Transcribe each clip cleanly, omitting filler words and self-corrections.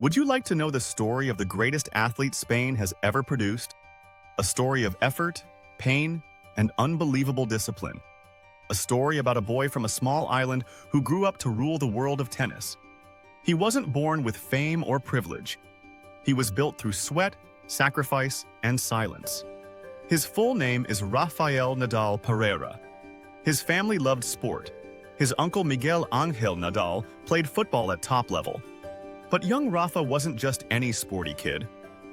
Would you like to know the story of the greatest athlete Spain has ever produced? A story of effort, pain, and unbelievable discipline. A story about a boy from a small island who grew up to rule the world of tennis. He wasn't born with fame or privilege. He was built through sweat, sacrifice, and silence. His full name is Rafael Nadal Pereira. His family loved sport. His uncle Miguel Ángel Nadal played football at top level. But young Rafa wasn't just any sporty kid.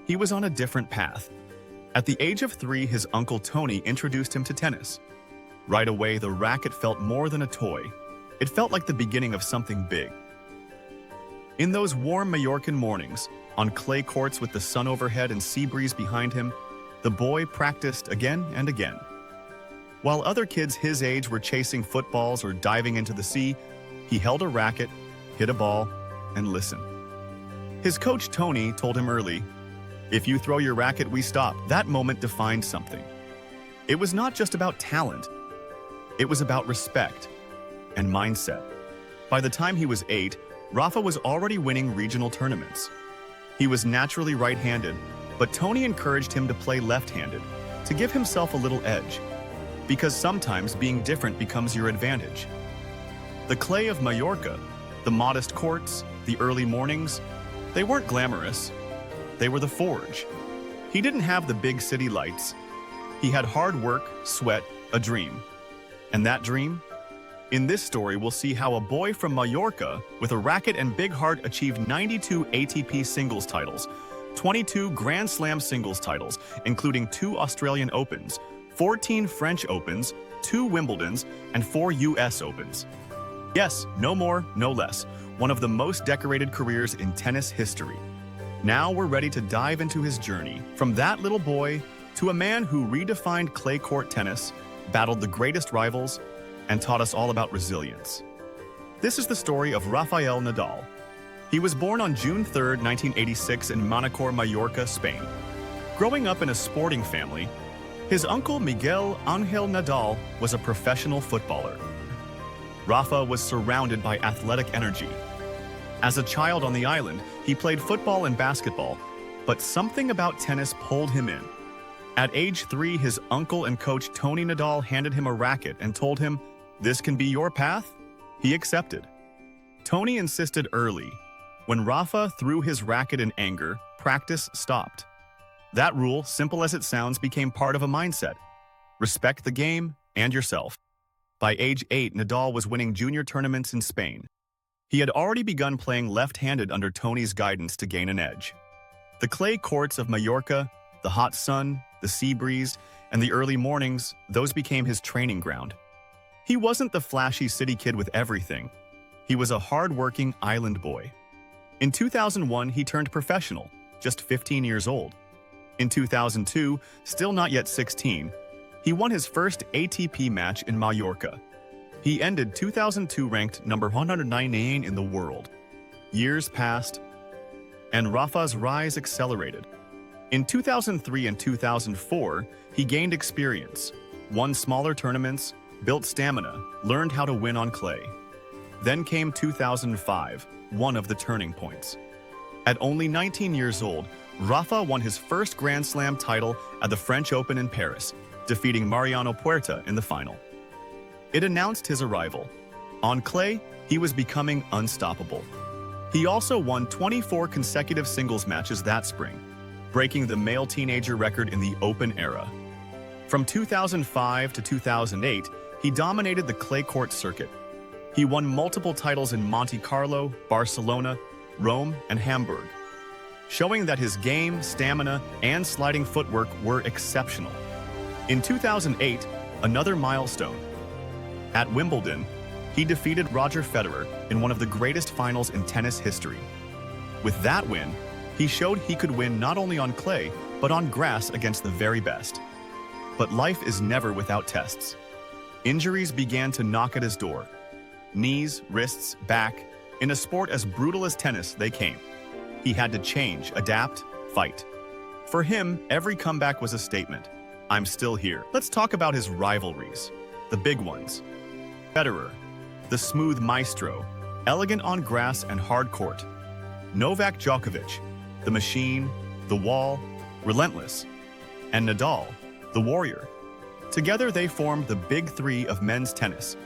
He was on a different path. At the age of 3, his uncle Tony introduced him to tennis. Right away, the racket felt more than a toy. It felt like the beginning of something big. In those warm Mallorcan mornings, on clay courts with the sun overhead and sea breeze behind him, the boy practiced again and again. While other kids his age were chasing footballs or diving into the sea, he held a racket, hit a ball, and listened. His coach Tony told him early, "If you throw your racket, we stop." That moment defined something. It was not just about talent. It was about respect and mindset. By the time he was 8, Rafa was already winning regional tournaments. He was naturally right-handed, but Tony encouraged him to play left-handed, to give himself a little edge, because sometimes being different becomes your advantage. The clay of Mallorca, the modest courts, the early mornings, they weren't glamorous. They were the forge. He didn't have the big city lights. He had hard work, sweat, a dream. And that dream? In this story, we'll see how a boy from Mallorca with a racket and big heart achieved 92 ATP singles titles, 22 Grand Slam singles titles, including 2 Australian Opens, 14 French Opens, 2 Wimbledons, and 4 US Opens. Yes, no more, no less. One of the most decorated careers in tennis history. Now we're ready to dive into his journey, from that little boy to a man who redefined clay court tennis, battled the greatest rivals, and taught us all about resilience. This is the story of Rafael Nadal. He was born on June 3, 1986 in Manacor, Mallorca, Spain. Growing up in a sporting family, his uncle Miguel Ángel Nadal was a professional footballer. Rafa was surrounded by athletic energy. As a child on the island, he played football and basketball, but something about tennis pulled him in. At age 3, his uncle and coach Tony Nadal handed him a racket and told him, "This can be your path?" He accepted. Tony insisted early. When Rafa threw his racket in anger, practice stopped. That rule, simple as it sounds, became part of a mindset. Respect the game and yourself. By age 8, Nadal was winning junior tournaments in Spain. He had already begun playing left-handed under Tony's guidance to gain an edge. The clay courts of Mallorca, the hot sun, the sea breeze, and the early mornings, those became his training ground. He wasn't the flashy city kid with everything. He was a hard-working island boy. In 2001, he turned professional, just 15 years old. In 2002, still not yet 16, he won his first ATP match in Mallorca. He ended 2002 ranked number 198 in the world. Years passed, and Rafa's rise accelerated. In 2003 and 2004, he gained experience, won smaller tournaments, built stamina, learned how to win on clay. Then came 2005, one of the turning points. At only 19 years old, Rafa won his first Grand Slam title at the French Open in Paris, defeating Mariano Puerta in the final. It announced his arrival. On clay, he was becoming unstoppable. He also won 24 consecutive singles matches that spring, breaking the male teenager record in the Open era. From 2005 to 2008, he dominated the clay court circuit. He won multiple titles in Monte Carlo, Barcelona, Rome, and Hamburg, showing that his game, stamina, and sliding footwork were exceptional. In 2008, another milestone. At Wimbledon, he defeated Roger Federer in one of the greatest finals in tennis history. With that win, he showed he could win not only on clay, but on grass against the very best. But life is never without tests. Injuries began to knock at his door. Knees, wrists, back. In a sport as brutal as tennis, they came. He had to change, adapt, fight. For him, every comeback was a statement. I'm still here. Let's talk about his rivalries, the big ones. Federer, the smooth maestro, elegant on grass and hard court. Novak Djokovic, the machine, the wall, relentless, and Nadal, the warrior. Together they formed the big three of men's tennis,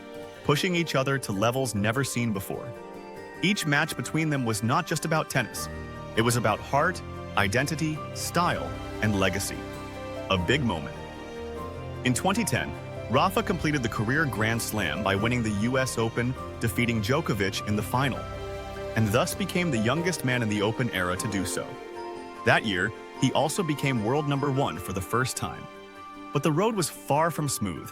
pushing each other to levels never seen before. Each match between them was not just about tennis. It was about heart, identity, style, and legacy. A big moment. In 2010, Rafa completed the career Grand Slam by winning the US Open, defeating Djokovic in the final, and thus became the youngest man in the Open era to do so. That year, he also became world number 1 for the first time. But the road was far from smooth.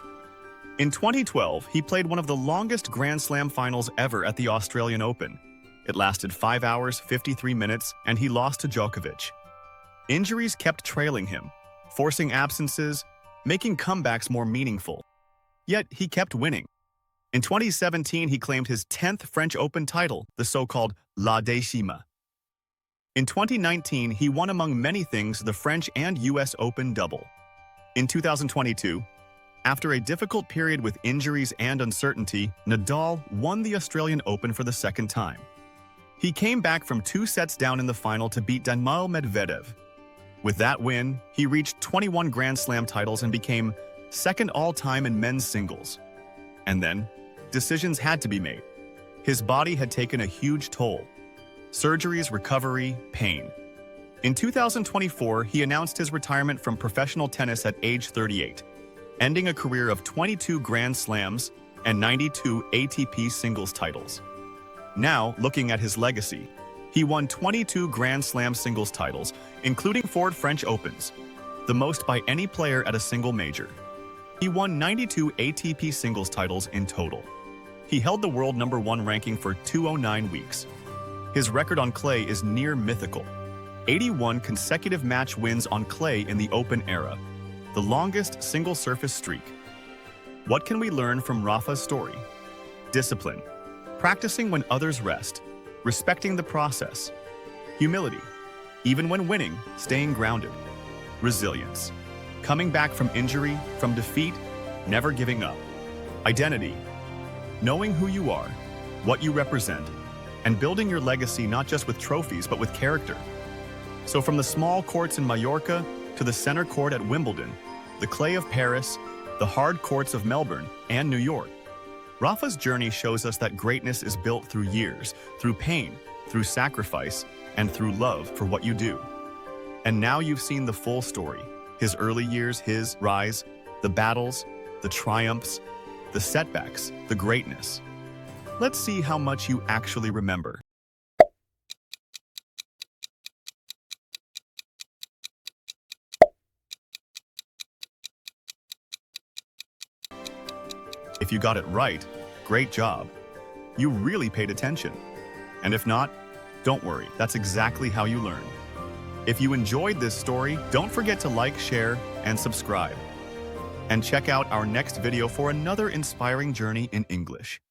In 2012, he played one of the longest Grand Slam finals ever at the Australian Open. It lasted 5 hours, 53 minutes, and he lost to Djokovic. Injuries kept trailing him, forcing absences, making comebacks more meaningful. Yet he kept winning. In 2017, he claimed his 10th French Open title, the so-called La Décima. In 2019, he won among many things the French and US Open double. In 2022, after a difficult period with injuries and uncertainty, Nadal won the Australian Open for the second time. He came back from 2 sets down in the final to beat Daniil Medvedev. With that win, he reached 21 Grand Slam titles and became second all-time in men's singles. And then, decisions had to be made. His body had taken a huge toll. Surgeries, recovery, pain. In 2024, he announced his retirement from professional tennis at age 38, ending a career of 22 Grand Slams and 92 ATP singles titles. Now, looking at his legacy, he won 22 Grand Slam singles titles, including 4 French Opens, the most by any player at a single major. He won 92 ATP singles titles in total. He held the world number 1 ranking for 209 weeks. His record on clay is near mythical. 81 consecutive match wins on clay in the Open era, the longest single-surface streak. What can we learn from Rafa's story? Discipline. Practicing when others rest. Respecting the process. Humility. Even when winning, staying grounded. Resilience. Coming back from injury, from defeat, never giving up. Identity. Knowing who you are, what you represent, and building your legacy not just with trophies but with character. So from the small courts in Mallorca to the center court at Wimbledon, the clay of Paris, the hard courts of Melbourne and New York, Rafa's journey shows us that greatness is built through years, through pain, through sacrifice, and through love for what you do. And now you've seen the full story, his early years, his rise, the battles, the triumphs, the setbacks, the greatness. Let's see how much you actually remember. If you got it right, great job. You really paid attention. And if not, don't worry, that's exactly how you learn. If you enjoyed this story, don't forget to like, share, and subscribe. And check out our next video for another inspiring journey in English.